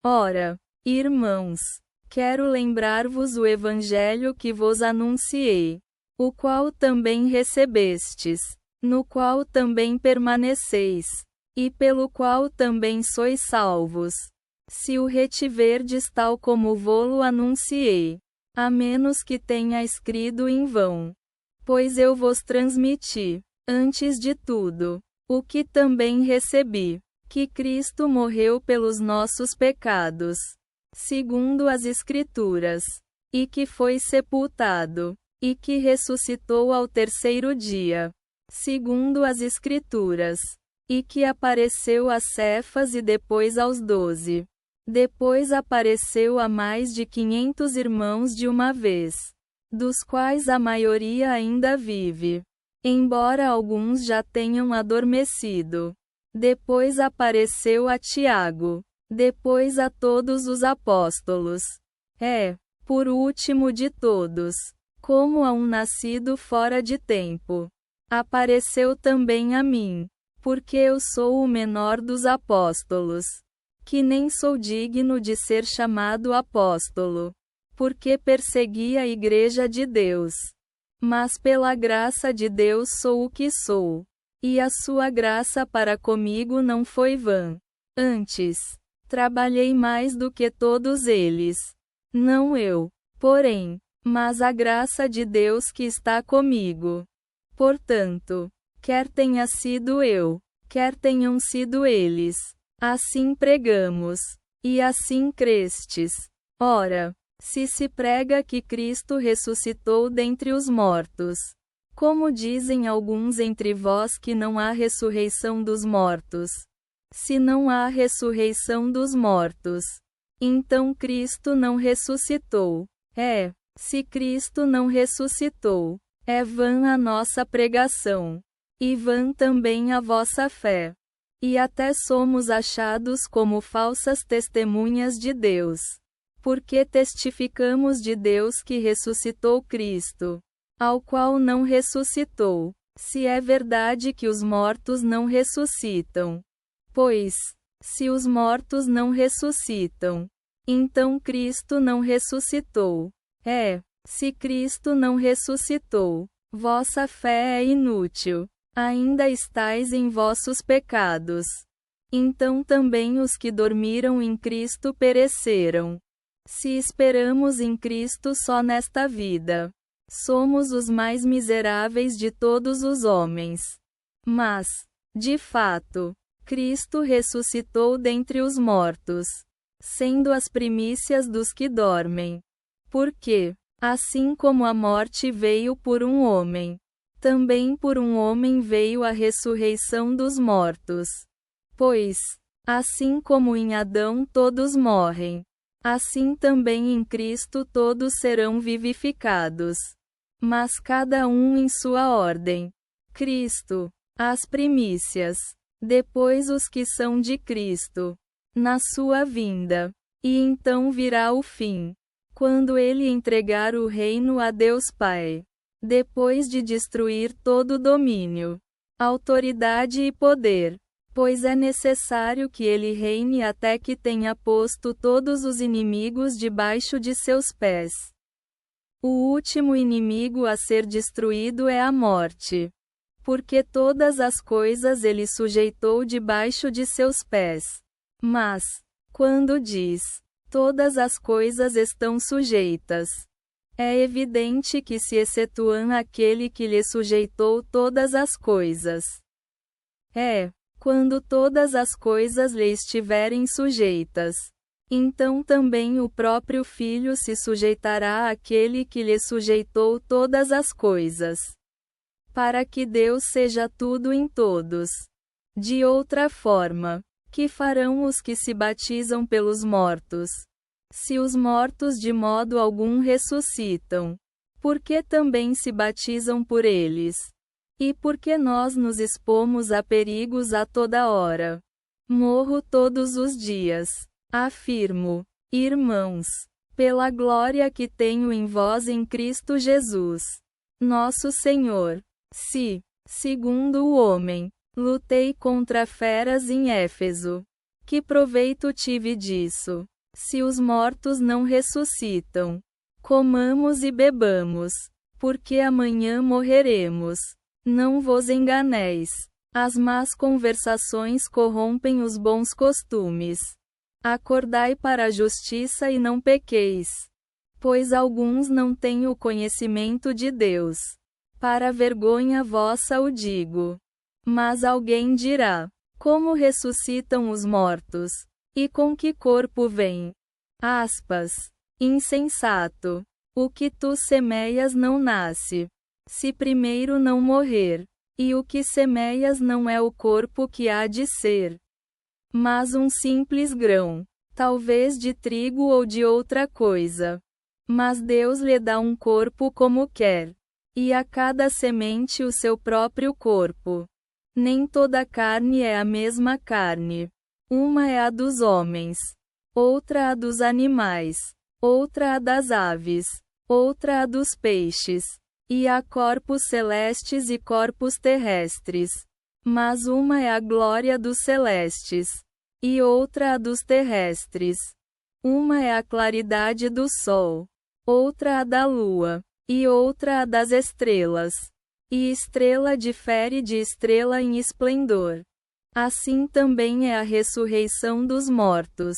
Ora, irmãos, quero lembrar-vos o evangelho que vos anunciei, o qual também recebestes, no qual também permaneceis, e pelo qual também sois salvos, se o retiverdes tal como vô-lo anunciei, a menos que tenha escrito em vão. Pois eu vos transmiti, antes de tudo, o que também recebi, que Cristo morreu pelos nossos pecados, segundo as Escrituras, e que foi sepultado, e que ressuscitou ao terceiro dia, segundo as Escrituras, e que apareceu a Cefas e depois aos 12. Depois apareceu a mais de 500 irmãos de uma vez, dos quais a maioria ainda vive, embora alguns já tenham adormecido. Depois apareceu a Tiago, depois a todos os apóstolos. Por último de todos, como a um nascido fora de tempo, apareceu também a mim, porque eu sou o menor dos apóstolos, que nem sou digno de ser chamado apóstolo, porque persegui a igreja de Deus. Mas pela graça de Deus sou o que sou, e a sua graça para comigo não foi vã. Antes, trabalhei mais do que todos eles. Não eu, porém, mas a graça de Deus que está comigo. Portanto, quer tenha sido eu, quer tenham sido eles, assim pregamos, e assim crestes. Ora, se prega que Cristo ressuscitou dentre os mortos, como dizem alguns entre vós que não há ressurreição dos mortos. Se não há ressurreição dos mortos, então Cristo não ressuscitou. Se Cristo não ressuscitou, é vã a nossa pregação, e vã também a vossa fé. E até somos achados como falsas testemunhas de Deus, porque testificamos de Deus que ressuscitou Cristo, ao qual não ressuscitou, se é verdade que os mortos não ressuscitam. Pois, se os mortos não ressuscitam, então Cristo não ressuscitou. Se Cristo não ressuscitou, vossa fé é inútil, ainda estáis em vossos pecados. Então também os que dormiram em Cristo pereceram. Se esperamos em Cristo só nesta vida, somos os mais miseráveis de todos os homens. Mas, de fato, Cristo ressuscitou dentre os mortos, sendo as primícias dos que dormem. Porque, assim como a morte veio por um homem, também por um homem veio a ressurreição dos mortos. Pois, assim como em Adão todos morrem, assim também em Cristo todos serão vivificados. Mas cada um em sua ordem. Cristo, as primícias, depois os que são de Cristo, na sua vinda. E então virá o fim, quando ele entregar o reino a Deus Pai, depois de destruir todo domínio, autoridade e poder. Pois é necessário que ele reine até que tenha posto todos os inimigos debaixo de seus pés. O último inimigo a ser destruído é a morte. Porque todas as coisas ele sujeitou debaixo de seus pés. Mas, quando diz, todas as coisas estão sujeitas, é evidente que se excetuam aquele que lhe sujeitou todas as coisas. Quando todas as coisas lhe estiverem sujeitas, então também o próprio Filho se sujeitará àquele que lhe sujeitou todas as coisas, para que Deus seja tudo em todos. De outra forma, que farão os que se batizam pelos mortos? Se os mortos de modo algum ressuscitam, por que também se batizam por eles? E porque nós nos expomos a perigos a toda hora. Morro todos os dias. Afirmo, irmãos, pela glória que tenho em vós em Cristo Jesus, nosso Senhor. Se, segundo o homem, lutei contra feras em Éfeso, que proveito tive disso? Se os mortos não ressuscitam, comamos e bebamos, porque amanhã morreremos. Não vos enganeis. As más conversações corrompem os bons costumes. Acordai para a justiça e não pequeis. Pois alguns não têm o conhecimento de Deus. Para vergonha vossa o digo. Mas alguém dirá: como ressuscitam os mortos? E com que corpo vêm? Aspas. Insensato. O que tu semeias não nasce, se primeiro não morrer. E o que semeias não é o corpo que há de ser, mas um simples grão, talvez de trigo ou de outra coisa. Mas Deus lhe dá um corpo como quer, e a cada semente o seu próprio corpo. Nem toda carne é a mesma carne. Uma é a dos homens, outra a dos animais, outra a das aves, outra a dos peixes. E há corpos celestes e corpos terrestres. Mas uma é a glória dos celestes, e outra a dos terrestres. Uma é a claridade do sol, outra a da lua, e outra a das estrelas. E estrela difere de estrela em esplendor. Assim também é a ressurreição dos mortos.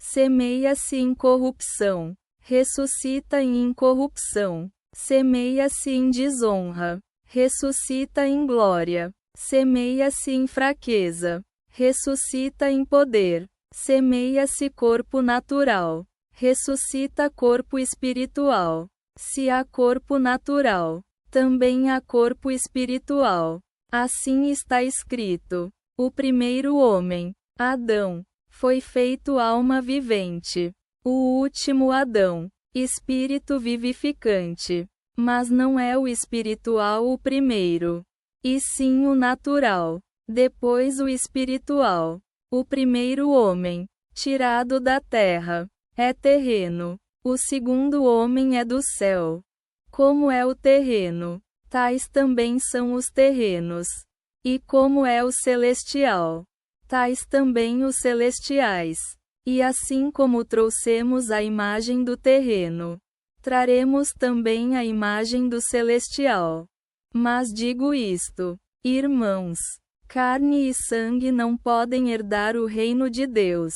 Semeia-se em corrupção, ressuscita em incorrupção. Semeia-se em desonra, ressuscita em glória. Semeia-se em fraqueza, ressuscita em poder. Semeia-se corpo natural, ressuscita corpo espiritual. Se há corpo natural, também há corpo espiritual. Assim está escrito: o primeiro homem, Adão, foi feito alma vivente. O último Adão, espírito vivificante. Mas não é o espiritual o primeiro, e sim o natural, depois o espiritual. O primeiro homem, tirado da terra, é terreno. O segundo homem é do céu. Como é o terreno, tais também são os terrenos. E como é o celestial, tais também os celestiais. E assim como trouxemos a imagem do terreno, traremos também a imagem do celestial. Mas digo isto, irmãos: carne e sangue não podem herdar o reino de Deus,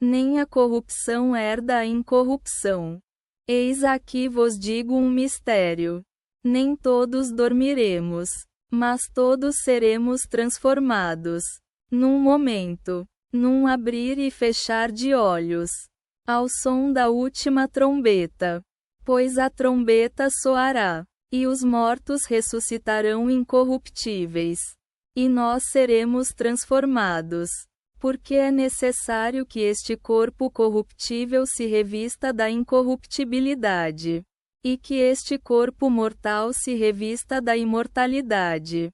nem a corrupção herda a incorrupção. Eis aqui vos digo um mistério: nem todos dormiremos, mas todos seremos transformados, num momento, num abrir e fechar de olhos, ao som da última trombeta. Pois a trombeta soará, e os mortos ressuscitarão incorruptíveis, e nós seremos transformados. Porque é necessário que este corpo corruptível se revista da incorruptibilidade, e que este corpo mortal se revista da imortalidade.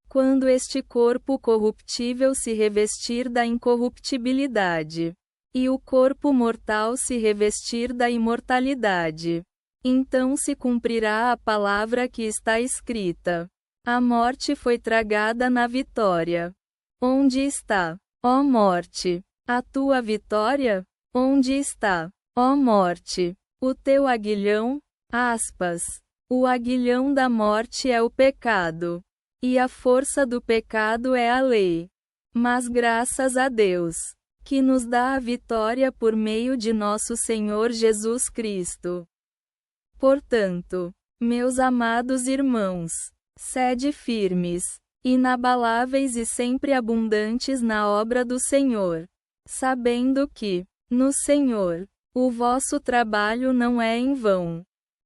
Quando este corpo corruptível se revestir da incorruptibilidade, e o corpo mortal se revestir da imortalidade, então se cumprirá a palavra que está escrita: a morte foi tragada na vitória. Onde está, ó morte, a tua vitória? Onde está, ó morte, o teu aguilhão? Aspas. O aguilhão da morte é o pecado, e a força do pecado é a lei. Mas graças a Deus, que nos dá a vitória por meio de nosso Senhor Jesus Cristo. Portanto, meus amados irmãos, sede firmes, inabaláveis e sempre abundantes na obra do Senhor, sabendo que, no Senhor, o vosso trabalho não é em vão.